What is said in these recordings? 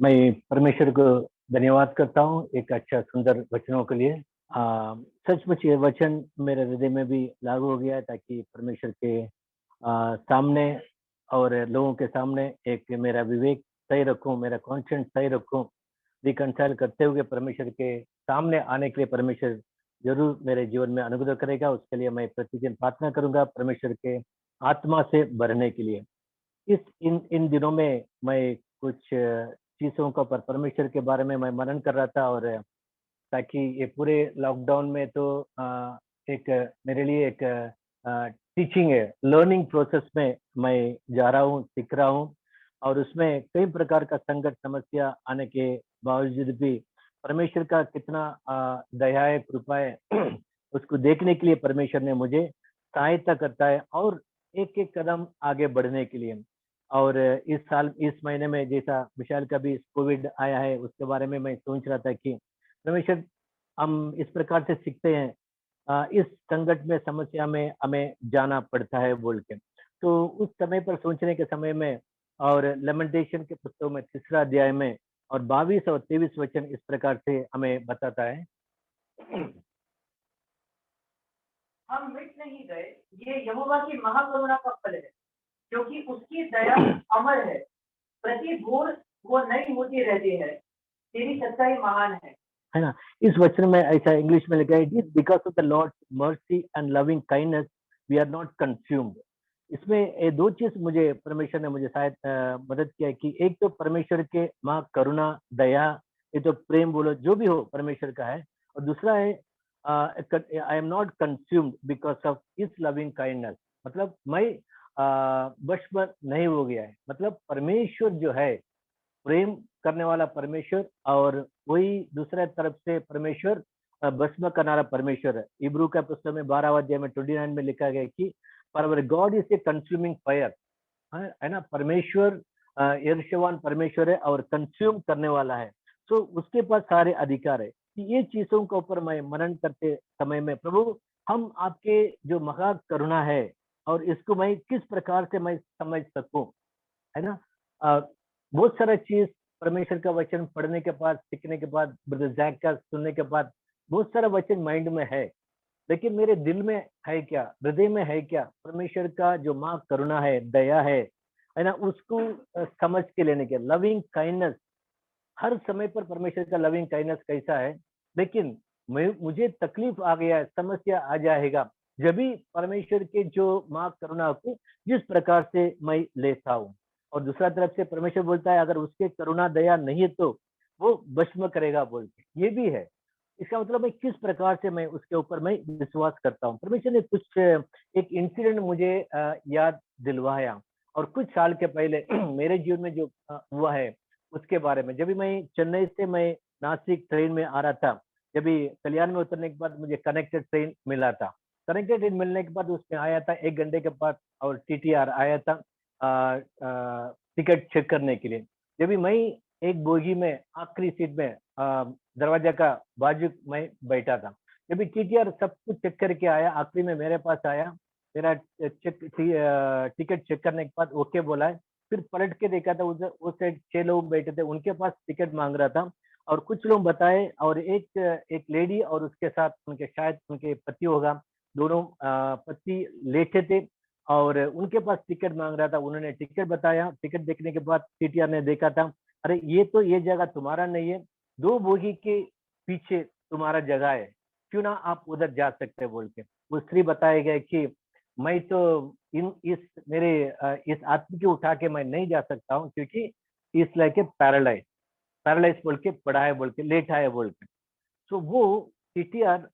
मैं परमेश्वर को धन्यवाद करता हूँ एक अच्छा सुंदर वचनों के लिए। सचमुच ये वचन मेरे हृदय में भी लागू हो गया है ताकि परमेश्वर के सामने और लोगों के सामने एक मेरा विवेक सही रखूं, मेरा कॉन्शियस सही रखूं, रिकंसाइल करते हुए परमेश्वर के सामने आने के लिए परमेश्वर जरूर मेरे जीवन में अनुग्रह करेगा। उसके लिए मैं प्रतिदिन प्रार्थना करूंगा परमेश्वर के आत्मा से भरने के लिए। इस इन इन दिनों में मैं कुछ चीज़ों का पर परमेश्वर के बारे में मैं मनन कर रहा था, और ताकि ये पूरे लॉकडाउन में तो एक मेरे लिए एक टीचिंग है, लर्निंग प्रोसेस में मैं जा रहा हूँ, सीख रहा हूँ। और उसमें कई प्रकार का संकट समस्या आने के बावजूद भी परमेश्वर का कितना दया है, कृपा है उसको देखने के लिए परमेश्वर ने मुझे सहायता करता है और एक एक कदम आगे बढ़ने के लिए। और इस साल इस महीने में जैसा विशाल का भी कोविड आया है, उसके बारे में मैं सोच रहा था कि परमेश्वर हम इस प्रकार से सीखते हैं, इस संकट में समस्या में हमें जाना पड़ता है बोल के। तो उस समय पर सोचने के समय में और लेमेंटेशन के पुस्तक में तीसरा अध्याय में और 22 और 23 वचन इस प्रकार से हमें बताता है। हम मिट नहीं गए, ये यहोवा की महाकरुणा का फल है, क्योंकि उसकी दया अमर है। प्रति भोर वो नई होती रहती है, तेरी सच्चाई महान है ना। इस वचन में ऐसा इंग्लिश में लिखा है, it is because of the Lord mercy and loving kindness we are not consumed. इसमें ये दो चीज मुझे परमेश्वर ने मुझे शायद मदद किया है कि एक तो परमेश्वर के माँ करुणा दया, ये तो प्रेम बोलो जो भी हो परमेश्वर का है। और दूसरा है I am not consumed because of इस लविंग काइंडनेस, मतलब मैं वश नहीं हो गया है। मतलब परमेश्वर जो है प्रेम करने वाला परमेश्वर, और वही दूसरे तरफ से परमेश्वर भस्म करनारा परमेश्वर है। इब्रू का पुस्तक में 12 अध्याय में 29 में लिखा गया कि पर God is a consuming fire, है ना। परमेश्वर यहोवा परमेश्वर है और कंज्यूम करने वाला है। तो उसके पास सारे अधिकार है। ये चीजों के ऊपर मैं मनन करते समय में, प्रभु हम आपके जो महा करुणा है और इसको मैं किस प्रकार से मैं समझ सकूं, है ना। बहुत सारा चीज परमेश्वर का वचन पढ़ने के बाद, सीखने के बाद, ब्रदर जैक का सुनने के बाद बहुत सारा वचन माइंड में है, लेकिन मेरे दिल में है क्या, हृदय में है क्या परमेश्वर का जो माँ करुणा है, दया है ना, उसको समझ के लेने के लविंग काइंडनेस। हर समय पर परमेश्वर का लविंग काइंडनेस कैसा है, लेकिन मुझे तकलीफ आ गया है, समस्या आ जाएगा जब भी परमेश्वर के जो माँ करुणा को जिस प्रकार से मैं लेता हूँ। और दूसरा तरफ से परमेश्वर बोलता है अगर उसके करुणा दया नहीं है तो वो भस्म करेगा बोल के, ये भी है। इसका मतलब मैं किस प्रकार से मैं उसके ऊपर मैं विश्वास करता हूँ। परमेश्वर ने कुछ एक इंसिडेंट मुझे याद दिलवाया, और कुछ साल के पहले मेरे जीवन में जो हुआ है उसके बारे में। जब भी मैं चेन्नई से मैं नासिक ट्रेन में आ रहा था, जब भी कल्याण में उतरने के बाद मुझे कनेक्टेड ट्रेन मिला था। कनेक्टेड ट्रेन मिलने के बाद उसमें आया था 1 घंटे के बाद, और टीटीआर आया था टिकट चेक करने के लिए। जब भी मैं एक बोगी में आखिरी सीट में दरवाजा का बाजू में बैठा था, जब भी टीटीआर सब कुछ चेक करके आया, आखिरी में मेरे पास आया, मेरा टिकट चेक करने के बाद ओके बोला है। फिर पलट के देखा था, उधर उस साइड 6 लोग बैठे थे, उनके पास टिकट मांग रहा था। और कुछ लोग बताए, और एक लेडी और उसके साथ उनके शायद उनके पति होगा, दोनों पति लेटे थे और उनके पास टिकट मांग रहा था। उन्होंने टिकट बताया, टिकट देखने के बाद टीटीआर ने देखा था, अरे ये तो ये जगह तुम्हारा नहीं है, 2 बोगी के पीछे तुम्हारा जगह है, क्यों ना आप उधर जा सकते बोल के। वो स्त्री बताया गया कि मैं तो इस आदमी को उठा के मैं नहीं जा सकता हूँ, क्योंकि इस लाइक पैरालाइज पैरालाइज बोल के पड़ा है बोल के, लेटा है बोल के। तो वो टीटीआर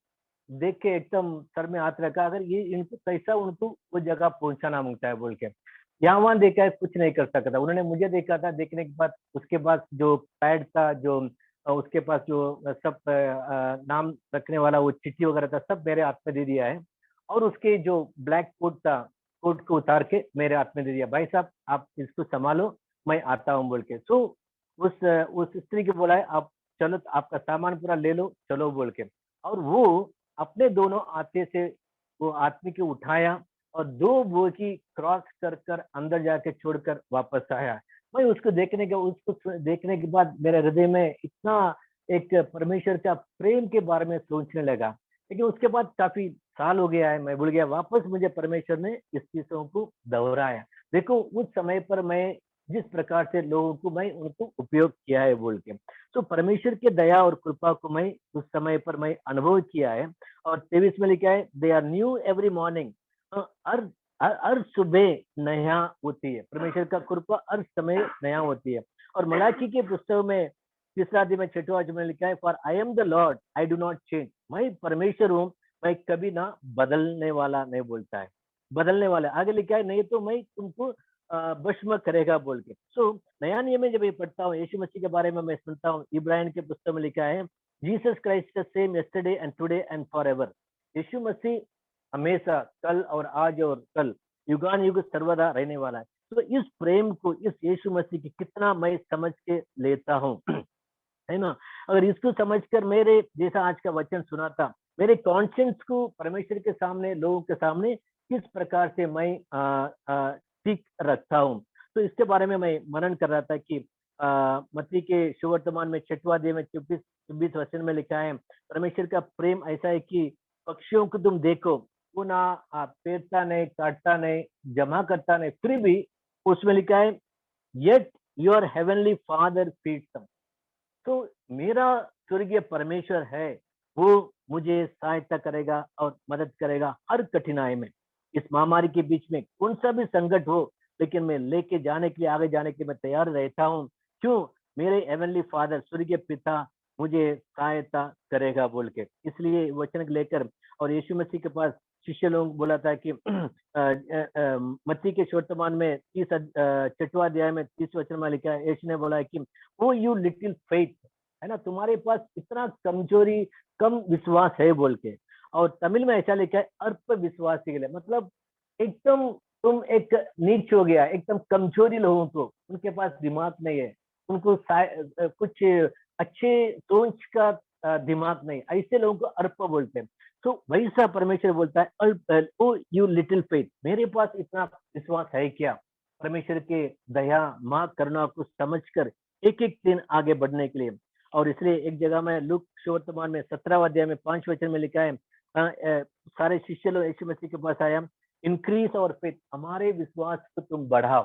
देख के एकदम सर में हाथ रखा, अगर ये इनको कैसा उनको वो जगह पहुंचाना मांगता है बोल के। यहाँ वहां देखा है, कुछ नहीं कर सकता। उन्होंने मुझे देखा था, देखने के बाद उसके पास जो पैड था, जो उसके पास जो सब नाम रखने वाला वो चिट्ठी वगैरह था, सब मेरे हाथ में दे दिया है। और उसके जो ब्लैक कोट था, कोट को उतार के मेरे हाथ में दे दिया, भाई साहब आप इसको संभालो, मैं आता हूँ बोल के। तो उस स्त्री को बोला है, आप चलो, आपका सामान पूरा ले लो, चलो बोल के। और वो अपने दोनों हाथे से वो आदमी को उठाया और 2 बोगी क्रॉस कर कर अंदर जाके छोड़कर वापस आया। मैं उसको देखने के बाद मेरे हृदय में इतना एक परमेश्वर का प्रेम के बारे में सोचने लगा। लेकिन उसके बाद काफी साल हो गया है, मैं भूल गया। वापस मुझे परमेश्वर ने इस चीजों को दोहराया। देखो उस समय पर मैं जिस प्रकार से लोगों को मैं उनको उपयोग किया है बोल के, तो परमेश्वर की दया और कृपा को मैं उस समय पर मैं अनुभव किया है। और 23 में लिखा है, they are new every morning. हर हर सुबह नया होती है, परमेश्वर का कृपा हर समय नया होती है। और मलाकी के पुस्तक में तीसरा अध्याय में 6वां वचन में लिखा है, for I am the Lord I do not change. मैं परमेश्वर हूँ, मैं कभी ना बदलने वाला नहीं बोलता है। बदलने वाला आगे लिखा है, नहीं तो मैं तुमको भस्म करेगा बोल के। सो नया नियम में जब ये पढ़ता हूँ, यीशु मसीह के बारे में मैं सुनता हूँ, इब्राहिम के पुस्तक में लिखा है, Jesus Christ the same yesterday and today and for ever. यीशु मसीह हमेशा, कल और आज और कल, युगान युग सर्वदा रहने वाला है। तो इस प्रेम को, इस यीशु मसीह की कितना मैं समझ के लेता हूँ है ना। अगर इसको समझकर मेरे जैसा आज का वचन सुना था, मेरे कॉन्शियंस को परमेश्वर के सामने, लोगों के सामने किस प्रकार से मैं ठीक रखता हूँ, तो इसके बारे में मैं मनन कर रहा था कि मत्ती के सुवर्तमान में 6वां अध्याय में 24 वचन में लिखा है, परमेश्वर का प्रेम ऐसा है कि पक्षियों को तुम देखो, वो ना पेरता नहीं, काटता नहीं, जमा करता नहीं, फिर भी उसमें लिखा है, yet your heavenly father feeds them. तो मेरा स्वर्गीय परमेश्वर है, वो मुझे सहायता करेगा और मदद करेगा हर कठिनाई में। इस महामारी के बीच में कौन सा भी संकट हो, लेकिन मैं लेके जाने के लिए, आगे जाने के लिए मैं तैयार रहता हूँ। क्यों? मेरे हेवनली फादर, स्वर्गीय पिता मुझे सहायता करेगा बोल के। इसलिए वचन लेकर और यीशु मसीह के पास शिष्य लोग बोला था कि मत्ती के सुवर्तमान में 6वां अध्याय में 30 वचन में लिखा है, यीशु ने बोला है कि ओ यू लिटिल फेथ, है ना, तुम्हारे पास इतना कमजोरी, कम विश्वास है बोल के। और तमिल में ऐसा लिखा है, अल्प विश्वास के लिए, मतलब एकदम तुम एक नीच हो गया, एकदम कमजोरी लोगों को, उनके पास दिमाग नहीं है, उनको कुछ अच्छे सोच का दिमाग नहीं, ऐसे लोगों को अल्प बोलते हैं। तो वैसा परमेश्वर बोलता है, अल्प, ओ यू लिटिल फेथ, मेरे पास इतना विश्वास है क्या? परमेश्वर के दया, माँ करुणा को समझकर एक एक दिन आगे बढ़ने के लिए। और इसलिए एक जगह में लूक सुवर्तमान में 17वां अध्याय में 5 वचन में लिखा है, सारे शिष्य लोग यीशु मसीह के पास आया, इंक्रीज और फेथ, हमारे विश्वास को तुम बढ़ाओ।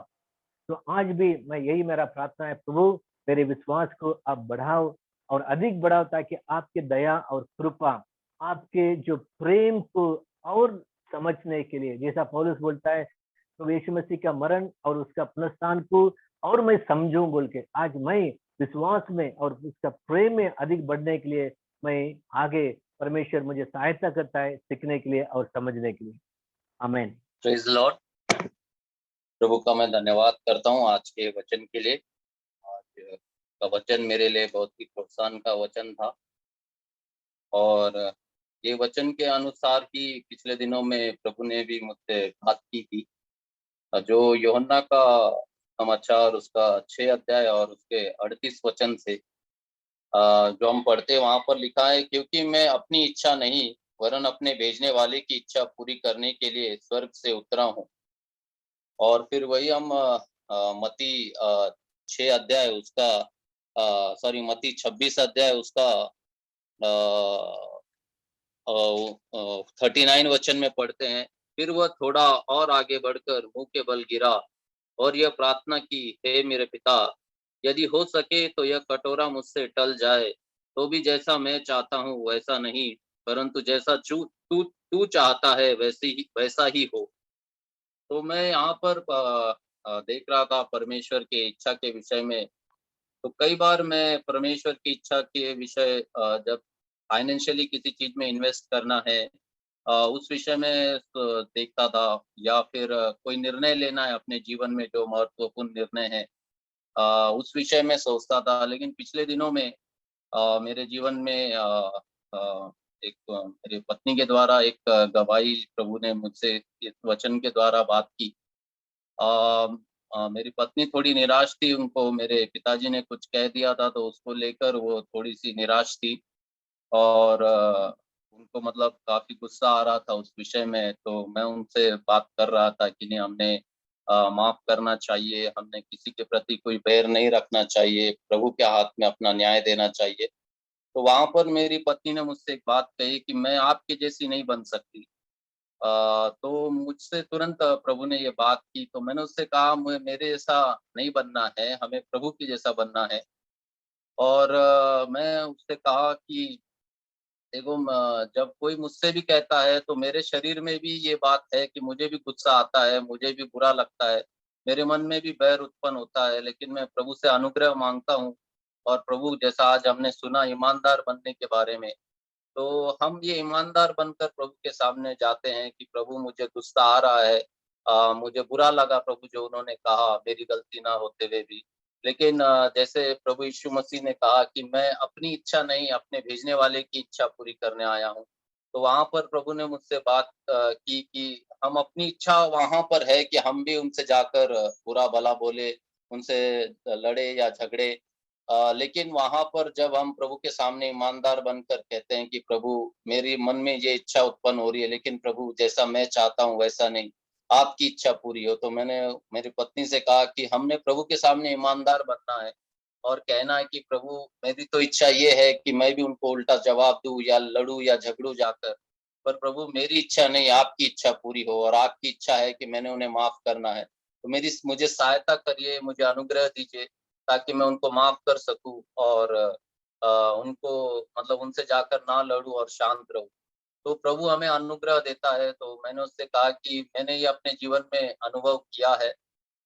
तो आज भी मैं, यही मेरा प्रार्थना है, प्रभु मेरे विश्वास को आप बढ़ाओ और अधिक बढ़ाओ, ताकि आपके दया और कृपा, आपके जो प्रेम को और समझने के लिए, जैसा पौलुस बोलता है, तो यीशु मसीह का मरण और उसका पुनरुत्थान को और मैं समझूं बोल के, आज मैं विश्वास में और उसका प्रेम में अधिक बढ़ने के लिए मैं आगे, परमेश्वर मुझे सहायता करता है सीखने के लिए और समझने के लिए। आमीन। Praise Lord. प्रभु का मैं धन्यवाद करता हूँ आज के वचन के लिए। आज का वचन मेरे लिए बहुत ही प्रोत्साहन का वचन था, और ये वचन के अनुसार ही पिछले दिनों में प्रभु ने भी मुझसे बात की थी। जो यूहन्ना का समाचार, उसका 6 अध्याय और उसके 38 वचन से जो हम पढ़ते, वहां पर लिखा है, क्योंकि मैं अपनी इच्छा नहीं वरन अपने भेजने वाले की इच्छा पूरी करने के लिए स्वर्ग से उतरा हूँ। और फिर वही हम मत्ती 6 अध्याय उसका सॉरी मत्ती 26 अध्याय उसका 39 वचन में पढ़ते हैं। फिर वह थोड़ा और आगे बढ़कर मुंह के बल गिरा और यह प्रार्थना की, हे मेरे पिता, यदि हो सके तो यह कटोरा मुझसे टल जाए, तो भी जैसा मैं चाहता हूँ वैसा नहीं, परंतु जैसा तू तू चाहता है वैसा ही हो। तो मैं यहाँ पर देख रहा था परमेश्वर की इच्छा के विषय में। तो कई बार मैं परमेश्वर की इच्छा के विषय, जब फाइनेंशियली किसी चीज में इन्वेस्ट करना है, उस विषय में देखता था, या फिर कोई निर्णय लेना है अपने जीवन में जो महत्वपूर्ण निर्णय है, उस विषय में सोचता था। लेकिन पिछले दिनों में मेरे जीवन में एक मेरी पत्नी के द्वारा एक गवाही प्रभु ने मुझसे इस वचन के द्वारा बात की। मेरी पत्नी थोड़ी निराश थी, उनको मेरे पिताजी ने कुछ कह दिया था, तो उसको लेकर वो थोड़ी सी निराश थी, और उनको मतलब काफी गुस्सा आ रहा था उस विषय में। तो मैं उनसे बात कर रहा था कि नहीं, हमने माफ करना चाहिए, हमने किसी के प्रति कोई बैर नहीं रखना चाहिए, प्रभु के हाथ में अपना न्याय देना चाहिए। तो वहाँ पर मेरी पत्नी ने मुझसे एक बात कही कि मैं आपके जैसी नहीं बन सकती। तो मुझसे तुरंत प्रभु ने ये बात की, तो मैंने उससे कहा मेरे जैसा नहीं बनना है, हमें प्रभु के जैसा बनना है। और मैं उससे कहा कि देखो जब कोई मुझसे भी कहता है तो मेरे शरीर में भी ये बात है कि मुझे भी गुस्सा आता है, मुझे भी बुरा लगता है, मेरे मन में भी बैर उत्पन्न होता है, लेकिन मैं प्रभु से अनुग्रह मांगता हूँ। और प्रभु जैसा आज हमने सुना ईमानदार बनने के बारे में, तो हम ये ईमानदार बनकर प्रभु के सामने जाते हैं कि प्रभु मुझे गुस्सा आ रहा है, मुझे बुरा लगा प्रभु जो उन्होंने कहा मेरी गलती ना होते हुए भी। लेकिन जैसे प्रभु यीशु मसीह ने कहा कि मैं अपनी इच्छा नहीं अपने भेजने वाले की इच्छा पूरी करने आया हूँ। तो वहाँ पर प्रभु ने मुझसे बात की कि हम अपनी इच्छा वहाँ पर है कि हम भी उनसे जाकर बुरा भला बोले, उनसे लड़े या झगड़े। लेकिन वहाँ पर जब हम प्रभु के सामने ईमानदार बनकर कहते हैं कि प्रभु मेरी मन में ये इच्छा उत्पन्न हो रही है, लेकिन प्रभु जैसा मैं चाहता हूँ वैसा नहीं, आपकी इच्छा पूरी हो। तो मैंने मेरी पत्नी से कहा कि हमने प्रभु के सामने ईमानदार बनना है और कहना है कि प्रभु मेरी तो इच्छा ये है कि मैं भी उनको उल्टा जवाब दूँ या लड़ूँ या झगड़ूँ जाकर। पर प्रभु मेरी इच्छा नहीं, आपकी इच्छा पूरी हो और आपकी इच्छा है कि मैंने उन्हें माफ़ करना है। तो मेरी मुझे सहायता करिए, मुझे अनुग्रह दीजिए ताकि मैं उनको माफ़ कर सकूँ और उनको मतलब उनसे जाकर ना लड़ूँ और शांत रहूँ। तो प्रभु हमें अनुग्रह देता है, तो मैंने उससे कहा कि मैंने ये अपने जीवन में अनुभव किया है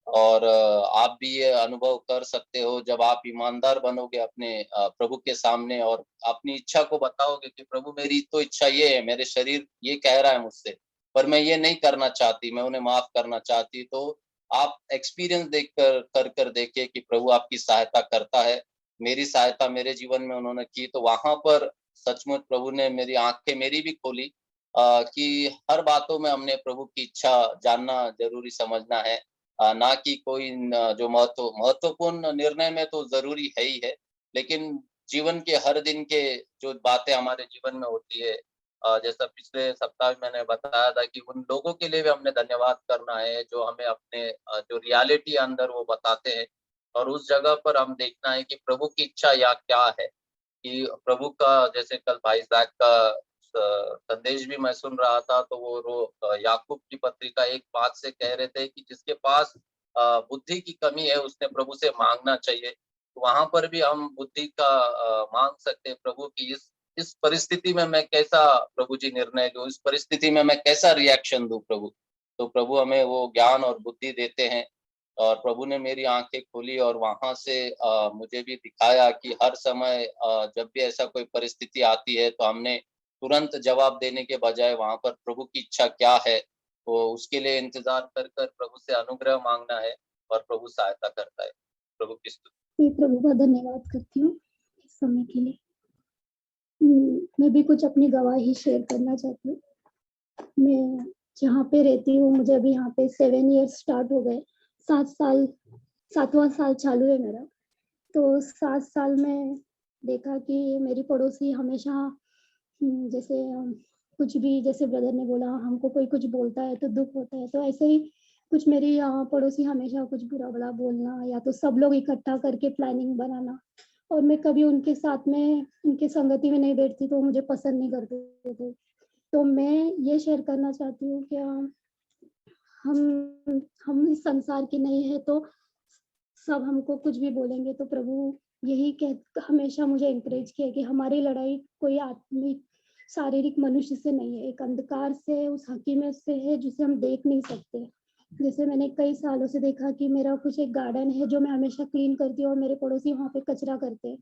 और आप भी ये अनुभव कर सकते हो जब आप ईमानदार बनोगे अपने प्रभु के सामने और अपनी इच्छा को बताओगे कि प्रभु मेरी तो इच्छा ये है, मेरे शरीर ये कह रहा है मुझसे, पर मैं ये नहीं करना चाहती, मैं उन्हें माफ़ करना चाहती। तो आप एक्सपीरियंस कर देखिए कि प्रभु आपकी सहायता करता है। मेरी सहायता मेरे जीवन में उन्होंने की, तो वहाँ पर सचमुच प्रभु ने मेरी आँखें मेरी भी खोली कि हर बातों में हमने प्रभु की इच्छा जानना ज़रूरी समझना है। ना कि कोई जो महत्वपूर्ण निर्णय में तो ज़रूरी है ही है, लेकिन जीवन के हर दिन के जो बातें हमारे जीवन में होती है जैसा पिछले सप्ताह में मैंने बताया था कि उन लोगों के लिए भी हमने धन्यवाद करना है जो हमें अपने जो रियलिटी है अंदर वो बताते हैं और उस जगह पर हम देखना है कि प्रभु की इच्छा या क्या है। कि प्रभु का जैसे कल भाई ज़ैक का संदेश भी मैं सुन रहा था तो वो याकूब की पत्रिका 1:5 से कह रहे थे कि जिसके पास बुद्धि की कमी है उसने प्रभु से माँगना चाहिए। तो वहाँ पर भी हम बुद्धि का माँग सकते हैं प्रभु की इस परिस्थिति में मैं कैसा प्रभु जी निर्णय लूँ, इस परिस्थिति में मैं कैसा रिएक्शन दूँ प्रभु। तो प्रभु हमें वो ज्ञान और बुद्धि देते हैं और प्रभु ने मेरी आँखें खोली और वहाँ से मुझे भी दिखाया कि हर समय जब भी ऐसा कोई परिस्थिति आती है तो हमने तुरंत जवाब देने के बजाय वहाँ पर प्रभु की इच्छा क्या है, तो उसके लिए इंतज़ार कर प्रभु से अनुग्रह माँगना है और प्रभु सहायता करता है। प्रभु की स्तुति। मैं प्रभु का धन्यवाद करती हूँ इस समय के लिए। मैं भी कुछ अपनी गवाही शेयर करना चाहती हूँ। मैं जहाँ पे रहती हूँ मुझे अभी यहाँ पे 7 इयर्स स्टार्ट हो गए। 7वां साल चालू है मेरा। तो 7 साल में देखा कि मेरी पड़ोसी हमेशा जैसे कुछ भी जैसे ब्रदर ने बोला हमको कोई कुछ बोलता है तो दुःख होता है, तो ऐसे ही कुछ मेरी पड़ोसी हमेशा कुछ बुरा-भला बोलना या तो सब लोग इकट्ठा करके प्लानिंग बनाना और मैं कभी उनके साथ में उनकी संगति में नहीं बैठती तो मुझे पसंद नहीं करते थे। तो मैं ये शेयर करना चाहती हूँ कि हम इस संसार के नहीं है तो सब हमको कुछ भी बोलेंगे तो प्रभु यही हमेशा मुझे एनकरेज किया कि हमारी लड़ाई कोई आत्मिक शारीरिक मनुष्य से नहीं है, एक अंधकार से उस हकीम से है जिसे हम देख नहीं सकते। जैसे मैंने कई सालों से देखा कि मेरा कुछ एक गार्डन है जो मैं हमेशा क्लीन करती हूँ और मेरे पड़ोसी वहाँ पे कचरा करते हैं।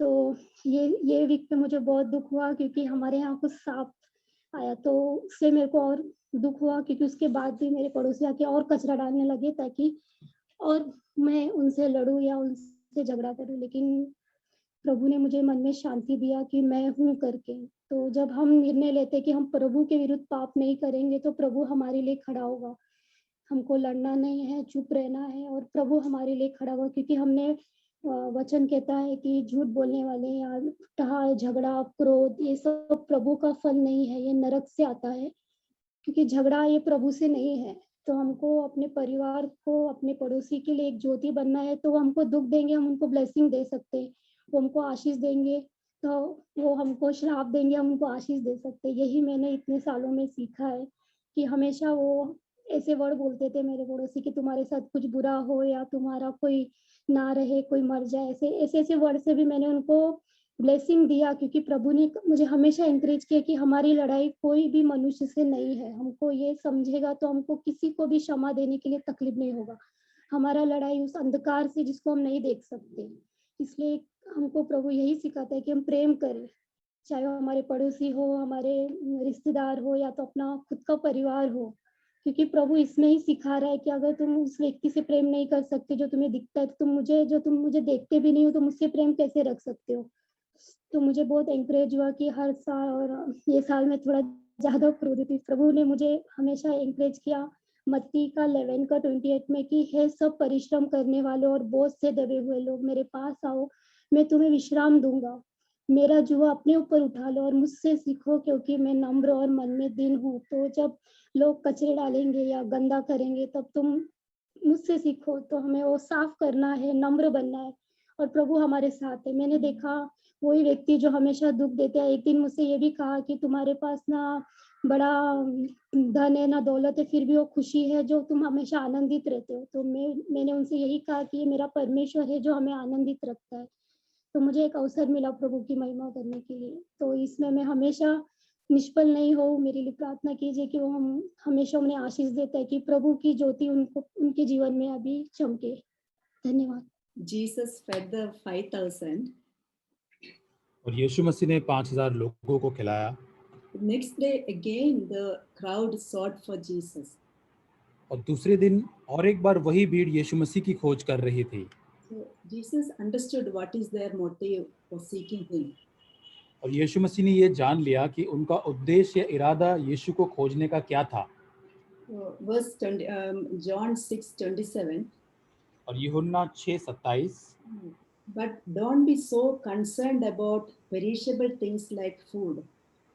तो ये वीक पे मुझे बहुत दुःख हुआ क्योंकि हमारे यहाँ कुछ सांप आया तो उससे मेरे को और दुःख हुआ क्योंकि उसके बाद भी मेरे पड़ोसी आके और कचरा डालने लगे ताकि और मैं उनसे लड़ूँ या उनसे झगड़ा करूँ, लेकिन प्रभु ने मुझे मन में शांति दिया कि मैं हूँ करके। तो जब हम निर्णय लेते कि हम प्रभु के विरुद्ध पाप नहीं करेंगे तो प्रभु हमारे लिए खड़ा होगा। हमको लड़ना नहीं है, चुप रहना है और प्रभु हमारे लिए खड़ा होगा क्योंकि हमने वचन कहता है कि झूठ बोलने वाले या टहा झगड़ा, क्रोध ये सब प्रभु का फल नहीं है, ये नरक से आता है क्योंकि झगड़ा ये प्रभु से नहीं है। तो हमको अपने परिवार को, अपने पड़ोसी के लिए एक ज्योति बनना है। तो वो हमको दुःख देंगे, हम उनको ब्लेसिंग दे सकते हैं। वो हमको आशीष देंगे, तो वो हमको श्राप देंगे, हम उनको आशीष दे सकते हैं। यही मैंने इतने सालों में सीखा है कि हमेशा वो ऐसे वर्ड बोलते थे मेरे पड़ोसी कि तुम्हारे साथ कुछ बुरा हो या तुम्हारा कोई ना रहे, कोई मर जाए, ऐसे वर्ड से भी मैंने उनको ब्लेसिंग दिया, क्योंकि प्रभु ने मुझे हमेशा एनकरेज किया कि हमारी लड़ाई कोई भी मनुष्य से नहीं है। हमको ये समझेगा तो हमको किसी को भी क्षमा देने के लिए तकलीफ नहीं होगा। हमारा लड़ाई उस अंधकार से जिसको हम नहीं देख सकते। इसलिए हमको प्रभु यही सिखाता है कि हम प्रेम करें, चाहे वो हमारे पड़ोसी हो, हमारे रिश्तेदार हो या तो अपना खुद का परिवार हो। क्योंकि प्रभु इसमें ही सिखा रहा है कि अगर तुम उस व्यक्ति से प्रेम नहीं कर सकते जो तुम्हें दिखता है, तो तुम मुझे देखते भी नहीं हो, तो मुझसे प्रेम कैसे रख सकते हो। तो मुझे बहुत एनकरेज हुआ कि हर साल, और ये साल में थोड़ा ज़्यादा क्रोधित थी। प्रभु ने मुझे हमेशा एनकरेज किया मत्ती का 11 का 28 में कि हे सब परिश्रम करने वाले और बोझ से दबे हुए लोग, मेरे पास आओ, मैं तुम्हें विश्राम दूंगा। मेरा जुआ अपने ऊपर उठा लो और मुझसे सीखो, क्योंकि मैं नम्र और मन में दीन हूँ। तो जब लोग कचरे डालेंगे या गंदा करेंगे, तब तुम मुझसे सीखो। तो हमें वो साफ करना है, नम्र बनना है, और प्रभु हमारे साथ है। मैंने देखा वही व्यक्ति जो हमेशा दुख देते हैं, एक दिन मुझसे ये भी कहा कि तुम्हारे पास ना बड़ा धन है ना दौलत है, फिर भी वो खुशी है जो तुम हमेशा आनंदित रहते हो। तो मैंने उनसे यही कहा कि ये मेरा परमेश्वर है जो हमें आनंदित रखता है। तो मुझे एक अवसर मिला प्रभु की महिमा करने के लिए। तो इसमें मैं हमेशा निष्फल नहीं हो, मेरे लिए प्रार्थना कीजिए कि वो हम हमेशा उन्हें आशीष देता है कि प्रभु की ज्योति उनको उनके जीवन में अभी चमके। धन्यवाद। Jesus fed the 5,000. और यीशु मसीह ने 5,000 लोगों को खिलाया। Next day again the crowd sought for Jesus. और दूसरे दिन और एक बार वही भीड़ यीशु मसीह की खोज कर रही थी। So Jesus understood what is their motive for seeking him. और यीशु मसीह ने ये जान लिया कि उनका उद्देश्य या इरादा यीशु को खोजने का क्या था। So verse 20, John 6:27. और यूहन्ना 6:27, But don't be so concerned about perishable things like food.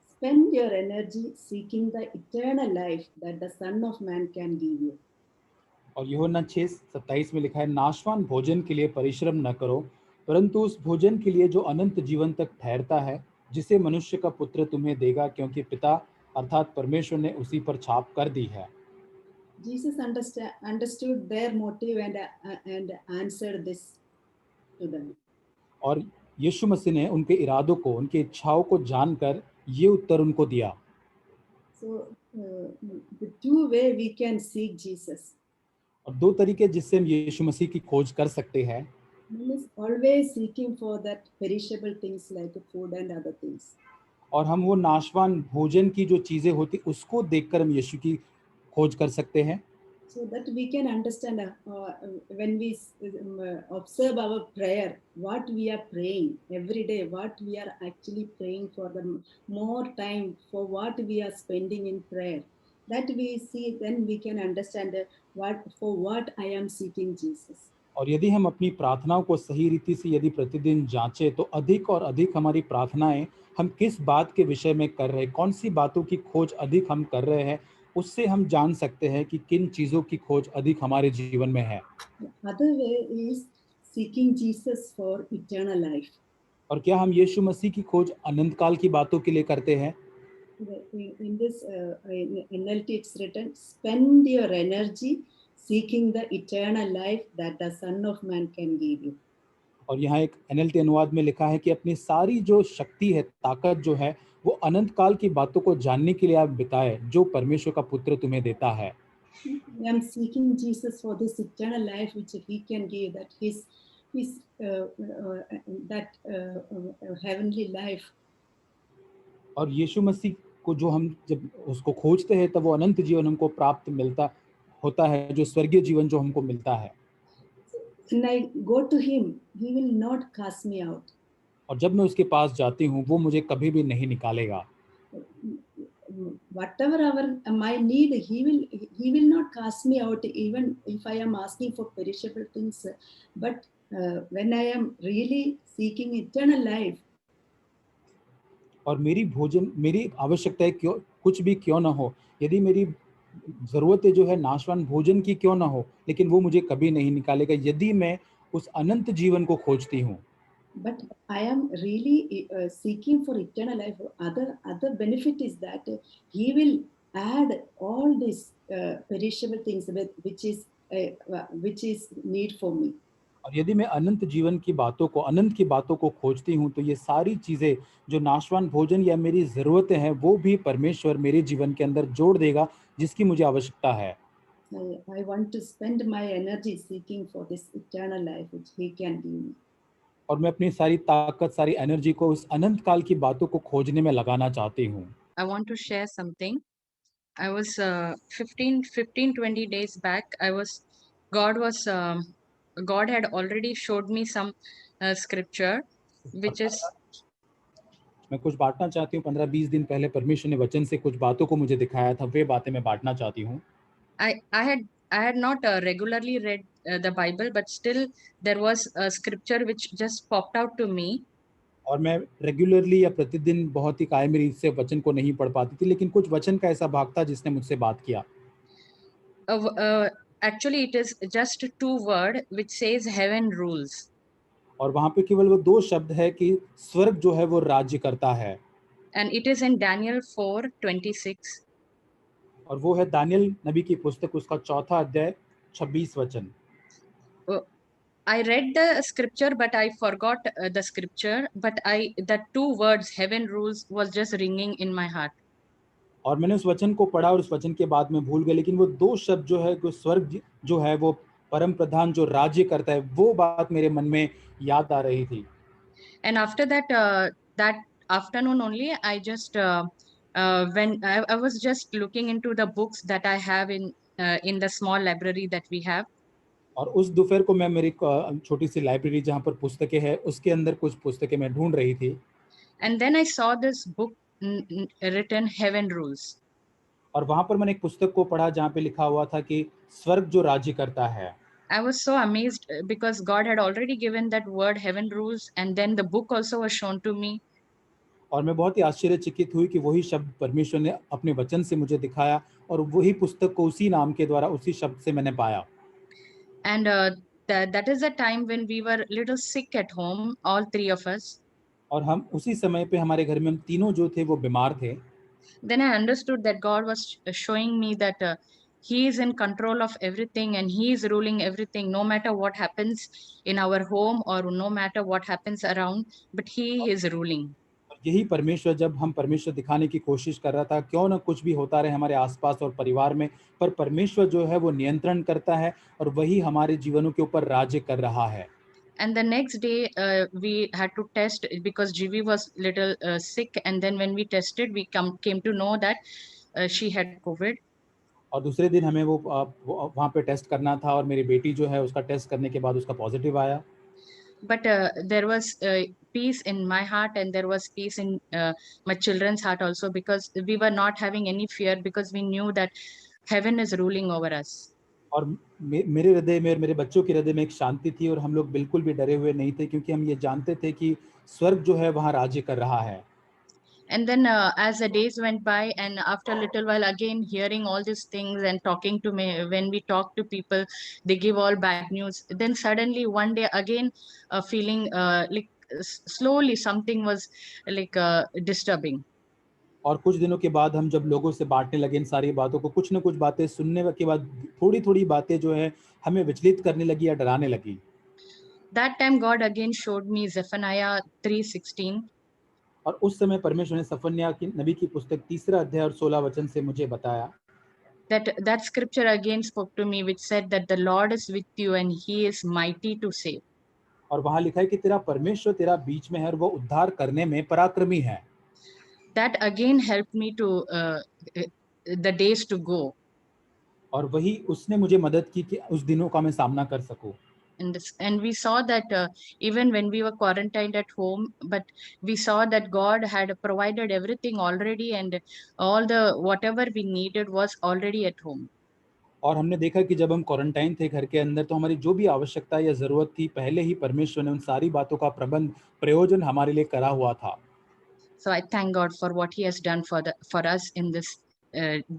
Spend your energy seeking the eternal life that the Son of Man can give you. और यूहन्ना 6:27 में लिखा है, नाशवान भोजन के लिए परिश्रम न करो, परंतु उस भोजन के लिए जो अनंत जीवन तक ठहरता है, जिसे मनुष्य का पुत्र तुम्हें देगा, क्योंकि पिता अर्थात परमेश्वर ने उसी पर छाप कर दी है। Jesus understood their motive and answered this to them. और यीशु मसीह ने उनके इरादों को, उनकी इच्छाओं को जानकर ये उत्तर उनको दिया। So the two way we can seek Jesus. और दो तरीके जिससे हम यीशु मसीह की खोज कर सकते हैं। One is always seeking for that perishable things like food and other things. और हम वो नाशवान भोजन की जो चीजें होती उसको देखकर हम यीशु की खोज कर सकते हैं। So that we can understand when we observe our prayer, what we are praying every day, what we are actually praying for, the more time for what we are spending in prayer. That we see, then we can understand what I am seeking Jesus. और यदि हम अपनी प्रार्थनाओं को सही रीति से यदि प्रतिदिन जांचें, तो अधिक और अधिक हमारी प्रार्थनाएं हम किस बात के विषय में कर रहे हैं, कौन सी बातों की खोज अधिक हम कर रहे हैं, उससे हम जान सकते हैं कि किन चीजों की खोज अधिक हमारे जीवन में है। Other way is seeking Jesus for eternal life. और क्या हम यीशु मसीह की खोज अनंत काल की बातों के लिए करते हैं? In this NLT it's written, spend your energy seeking the eternal life that the Son of Man can give you. और यहाँ एक NLT अनुवाद में लिखा है कि अपनी सारी जो शक्ति है, ताकत जो है, वो अनंत काल की बातों को जानने के लिए आप बिताए, जो परमेश्वर का पुत्र तुम्हें देता है। I am seeking Jesus for this eternal life which he can give, that his heavenly life. और यीशु मसीह को जो हम जब उसको खोजते हैं, तब वो अनंत जीवन हमको प्राप्त मिलता होता है, जो स्वर्गीय जीवन जो हमको मिलता है। When I go to him, he will not cast me out. और जब मैं उसके पास जाती हूँ, वो मुझे कभी भी नहीं निकालेगा। Whatever my need, he will not cast me out, even if I am asking for perishable things. But when I am really seeking eternal life, और मेरी आवश्यकता है क्यों कुछ भी क्यों ना हो, यदि मेरी जरूरतें जो है नाशवान भोजन की क्यों ना हो, लेकिन वो मुझे कभी नहीं निकालेगा यदि मैं उस अनंत जीवन को खोजती हूँ। But I am really seeking for eternal life. Other benefit is that He will add all these perishable things which is need for me. और यदि मैं अनंत जीवन की बातों को, अनंत की बातों को खोजती हूँ, तो ये सारी चीजें जो नाशवान भोजन या मेरी जरूरतें हैं वो भी परमेश्वर मेरे जीवन के अंदर जोड़ देगा, जिसकी मुझे आवश्यकता है। I want to spend my energy seeking for this eternal life which He can give me. और मैं अपनी सारी ताकत, सारी एनर्जी को उस अनंत काल की बातों को खोजने में लगाना चाहती हूँ। I want to share something. I was 15-20 days back. God had already showed me some scripture, which is मैं कुछ बांटना चाहती हूँ। 15-20 दिन पहले परमेश्वर ने वचन से कुछ बातों को मुझे दिखाया था, वे बातें मैं बांटना चाहती हूँ। I had not regularly read the Bible, but still there was a scripture which just popped out to me. और मैं रेगुलरली या प्रतिदिन बहुत ही कायमी से वचन को नहीं पढ़ पाती थी, लेकिन कुछ वचन का ऐसा भाग था जिसने मुझसे बात किया। Actually, it is just 2 words which says heaven rules. और वहां पे केवल वो 2 शब्द है कि स्वर्ग जो है वो राज्य करता है। And it is in Daniel 4:26. और वो है दानियल नबी की पुस्तक, उसका 4था अध्याय 26 वचन। I read the scripture, but I forgot the scripture. But that 2 words, heaven rules, was just ringing in my heart. और मैंने उस वचन को पढ़ा और उस वचन के बाद में भूल गया, लेकिन वो 2 शब्द जो है कि स्वर्ग जो है वो परम प्रधान जो राज्य करता है, वो बात मेरे मन में याद आ रही थी। And after that, that afternoon only, I just when I was just looking into the books that I have in the small library that we have. और उस दोपहर को मैं मेरी छोटी सी लाइब्रेरी जहाँ पर पुस्तकें हैं, उसके अंदर कुछ पुस्तकें मैं ढूंढ रही थी। And then I saw this book written Heaven Rules. और वहां पर मैंने एक पुस्तक को पढ़ा जहाँ पे लिखा हुआ था कि स्वर्ग जो राज्य करता है। I was so amazed because God had already given that word Heaven Rules, and then the book also was shown to me. और मैं बहुत ही आश्चर्यचकित हुई कि वही शब्द परमेश्वर ने अपने वचन से मुझे दिखाया और वही पुस्तक को उसी नाम के द्वारा, उसी शब्द से मैंने पाया। And that is the time when we were little sick at home, all 3 of us. और हम उसी समय पे हमारे घर में हम तीनों जो थे वो बीमार थे। Then I understood that God was showing me that He is in control of everything and He is ruling everything, no matter what happens in our home or no matter what happens around, but He is ruling. यही परमेश्वर, जब हम परमेश्वर दिखाने की कोशिश कर रहा था, क्यों ना कुछ भी होता रहे हमारे आसपास और परिवार में, पर परमेश्वर जो है वो नियंत्रण करता है और वही हमारे जीवनों के ऊपर राज्य कर रहा है। And the next day we had to test because GV was little sick, and then when we tested, we came to know that she had COVID. और दूसरे दिन हमें वो वहाँ पे टेस्ट करना था और मेरी बेटी जो है उसका टेस्ट करने के बाद उसका पॉजिटिव आया। But there was peace in my heart and there was peace in my children's heart also, because we were not having any fear because we knew that heaven is ruling over us. और मेरे हृदय में और मेरे बच्चों के हृदय में एक शांति थी और हम लोग बिल्कुल भी डरे हुए नहीं थे, क्योंकि हम ये जानते थे कि स्वर्ग जो है वहाँ राज्य कर रहा है। And then as the days went by, and after a little while again hearing all these things and talking to me, when we talk to people, they give all bad news. Then suddenly one day again feeling like slowly something was like disturbing. और कुछ दिनों के बाद हम जब लोगों से बांटने लगे इन सारी बातों को, कुछ न कुछ बातें सुनने के बाद थोड़ी थोड़ी बातें जो है हमें विचलित करने लगी या डराने लगी। That time God again showed me Zephaniah 3:16. और उस समय परमेश्वर ने सफन्याह की नबी की पुस्तक 3 अध्याय और 16 वचन से मुझे बताया। That scripture again spoke to me, which said that the Lord is with you and He is mighty to save. और वहां लिखा है कि तेरा परमेश्वर तेरा बीच में है और वो उद्धार करने में पराक्रमी है। That again helped me to the days to go. और वही उसने मुझे मदद की कि उस दिनों का मैं सामना कर सकूं। And we saw that even when we were quarantined at home, but we saw that God had provided everything already, and all the whatever we needed was already at home. और हमने देखा कि जब हम क्वारंटाइन थे घर के अंदर, तो हमारी जो भी आवश्यकता या जरूरत थी, पहले ही परमेश्वर ने उन सारी बातों का प्रयोजन हमारे लिए करा हुआ था। So I thank God for what He has done for us in this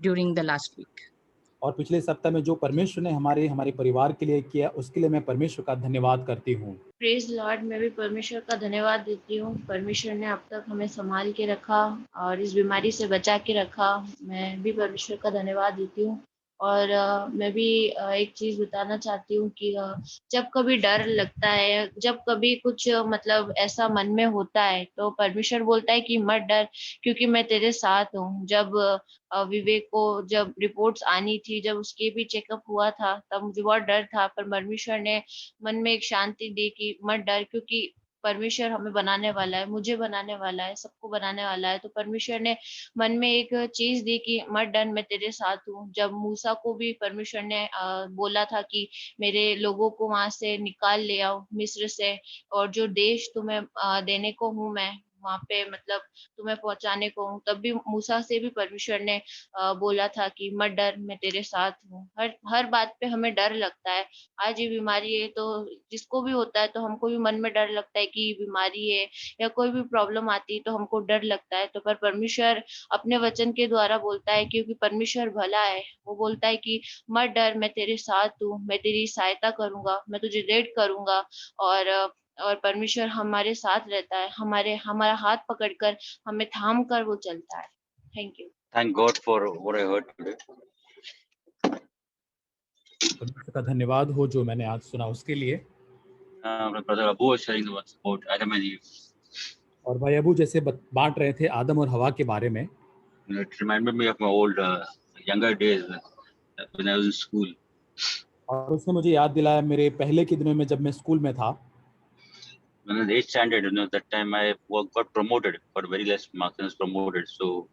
during the last week. और पिछले सप्ताह में जो परमेश्वर ने हमारे परिवार के लिए किया, उसके लिए मैं परमेश्वर का धन्यवाद करती हूँ। प्रेज लॉर्ड, मैं भी परमेश्वर का धन्यवाद देती हूँ। परमेश्वर ने अब तक हमें संभाल के रखा और इस बीमारी से बचा के रखा। मैं भी परमेश्वर का धन्यवाद देती हूँ। और मैं भी एक चीज बताना चाहती हूँ कि जब कभी डर लगता है, जब कभी कुछ मतलब ऐसा मन में होता है, तो परमेश्वर बोलता है कि मत डर, क्योंकि मैं तेरे साथ हूँ। जब विवेक को जब रिपोर्ट्स आनी थी, जब उसके भी चेकअप हुआ था, तब मुझे बहुत डर था, पर परमेश्वर ने मन में एक शांति दी कि मत डर, क्योंकि परमेश्वर हमें बनाने वाला है, मुझे बनाने वाला है, सबको बनाने वाला है। तो परमेश्वर ने मन में एक चीज दी कि मत डर, मैं तेरे साथ हूँ। जब मूसा को भी परमेश्वर ने बोला था कि मेरे लोगों को वहां से निकाल ले आओ मिस्र से, और जो देश तुम्हें देने को हूँ मैं, वहां पे मतलब तुम्हें पहुंचाने को हूँ, तब भी मूसा से भी परमेश्वर ने बोला था कि मत डर, मैं तेरे साथ हूँ। हर हर बात पे हमें डर लगता है। आज ये बीमारी है तो जिसको भी होता है तो हमको भी मन में डर लगता है कि ये बीमारी है, या कोई भी प्रॉब्लम आती है तो हमको डर लगता है। तो पर परमेश्वर अपने वचन के द्वारा बोलता है, क्योंकि परमेश्वर भला है, वो बोलता है कि मत डर, मैं तेरे साथ हूँ, मैं तेरी सहायता करूंगा, मैं तुझे रेड करूंगा। और परमेश्वर हमारे साथ रहता है, हमारा हाथ पकड़कर हमें थाम कर वो चलता है। Thank you. Thank God for what I heard today. परमेश्वर का धन्यवाद हो जो मैंने आज सुना उसके लिए। My brother Abu was sharing about Adam and Eve. और भाई अबू जैसे बांट रहे थे आदम और हवा के बारे में, It reminded me of my old younger days when I was in school. और उसने मुझे याद दिलाया मेरे पहले के दिनों में जब मैं स्कूल में था। When I was 8th standard, that time I got promoted, got very less marks and was promoted. So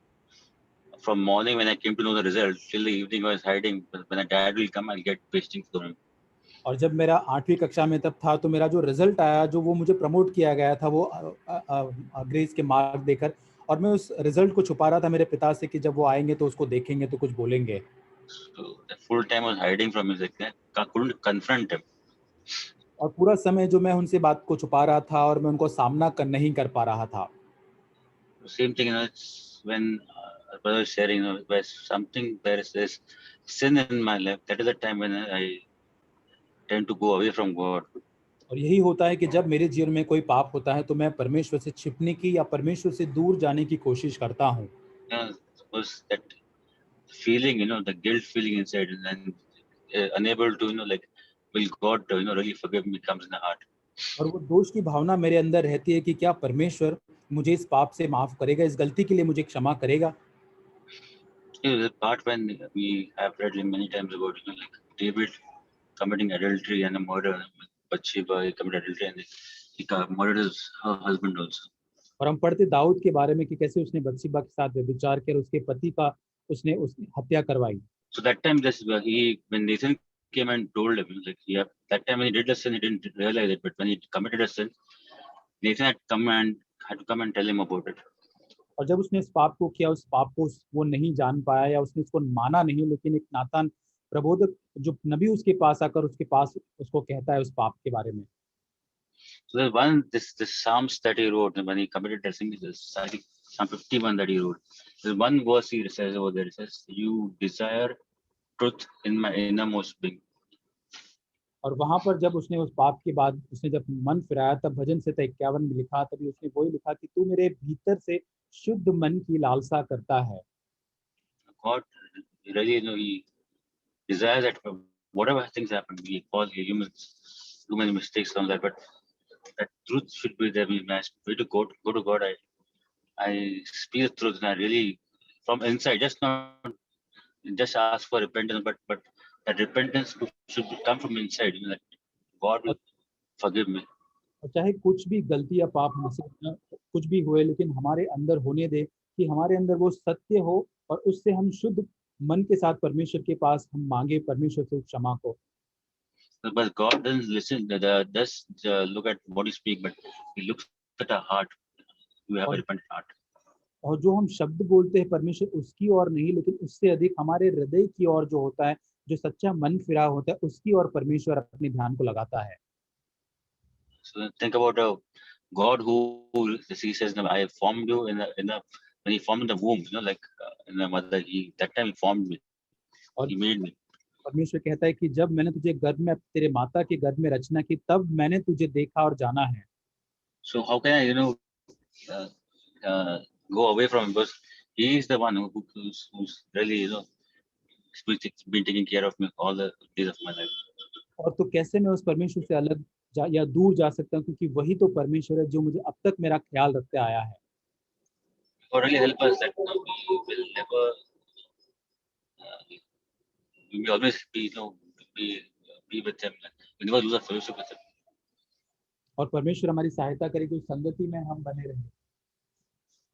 from morning when I came to know the result till the evening I was hiding. When the dad will come, I'll get pasting for him. और जब मेरा 8वीं कक्षा में तब था, तो मेरा जो रिजल्ट आया, जो वो मुझे प्रमोट किया गया था, वो ग्रेस के मार्क देकर, और मैं उस रिजल्ट को छुपा रहा था मेरे पिता से कि जब वो आएंगे तो उसको देखेंगे तो कुछ बोलेंगे। So the full time I was hiding from him, like I couldn't confront him. और पूरा समय जो मैं उनसे बात को छुपा रहा था और मैं उनको सामना नहीं कर पा रहा था। Same thing, it's when brother was sharing, where something there is this sin in my life. That is the time when I tend to go away from God. और यही होता है कि जब मेरे जीवन में कोई पाप होता है तो मैं परमेश्वर से छिपने की या परमेश्वर से दूर जाने की कोशिश करता हूँ। Suppose that feeling, the guilt feeling inside, and unable to, like, will God, really forgive me, comes in the heart. और वो दोष की भावना मेरे अंदर रहती है कि क्या परमेश्वर मुझे इस पाप से माफ करेगा, इस गलती के लिए मुझे क्षमा करेगा। The part when we have read many times about, like David committing adultery and a murder, Bathsheba committed adultery and he murdered his husband also. और हम पढ़ते दाऊद के बारे में कि कैसे उसने बत्सिबा के साथ व्यभिचार कर उसके पति का उसने हत्या करवाई। So that time, when Nathan came and told him, like, that time when he did the sin, he didn't realize it, but when he committed a sin, Nathan had to come and tell him about it. और जब उसने इस पाप को किया, उस पाप को वो नहीं जान पाया या उसने उसको माना नहीं, लेकिन एक नातान प्रबोधक जो नबी उसके पास आकर उसको कहता है उस पाप के बारे में। So there's this Psalms that he wrote when he committed that sin, I think Psalm 51 that he wrote. There's one verse he says over there, it says, "You desire truth in my innermost being." और वहां पर जब उसने उस पाप के बाद उसने जब मन फिराया, तब भजन संहिता 51 में लिखा, तभी उसने वही लिखा कि तू मेरे भीतर से शुद्ध मन की लालसा करता है। God really, he desires that whatever things happen, we call humans too many mistakes on that, but that truth should be there. We must go to God. I speak the truth, and I really, from inside, just ask for repentance, but that repentance should come from inside. That God will forgive me. और चाहे कुछ भी गलती या पाप हमसे कुछ भी हुए, लेकिन हमारे अंदर होने दे कि हमारे अंदर वो सत्य हो और उससे हम शुद्ध मन के साथ परमेश्वर के पास हम मांगे परमेश्वर से क्षमा को। But God doesn't listen. Does look at what you speak, but He looks at our heart. We have a repentant heart. और जो हम शब्द बोलते हैं परमेश्वर उसकी ओर नहीं, लेकिन उससे अधिक हमारे हृदय की ओर जो होता है, जो सच्चा मन फिरा होता है, उसकी ओर परमेश्वर अपने ध्यान को लगाता है। So think about God who He says, "I formed you in the when He formed in the womb." Like in the mother, that time He formed me. और He made me. परमेश्वर कहता है कि जब मैंने तुझे गर्भ में तेरे माता के गर्भ में रचना की तब मैंने तुझे देखा और जाना है। So how can I, go away from him? Because he is the one who's really, been taking care of me all the days of my life. और तो कैसे मैं उस परमेश्वर से अलग या दूर जा सकता हूँ, क्योंकि वही तो परमेश्वर है जो मुझे अब तक मेरा ख्याल रखते आया है। God really help us that we will never, we will always be, be with him. We never lose our fellowship with him. और परमेश्वर हमारी सहायता करे कि उस संगति में हम बने रहें।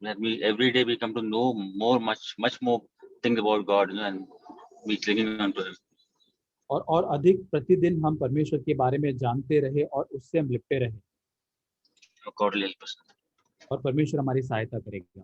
That we every day we come to know much more things about God, and we clinging on to him. और अधिक प्रतिदिन हम परमेश्वर के बारे में जानते रहे और उससे हम लिपटे रहे। God will help us. और परमेश्वर हमारी सहायता करेगा।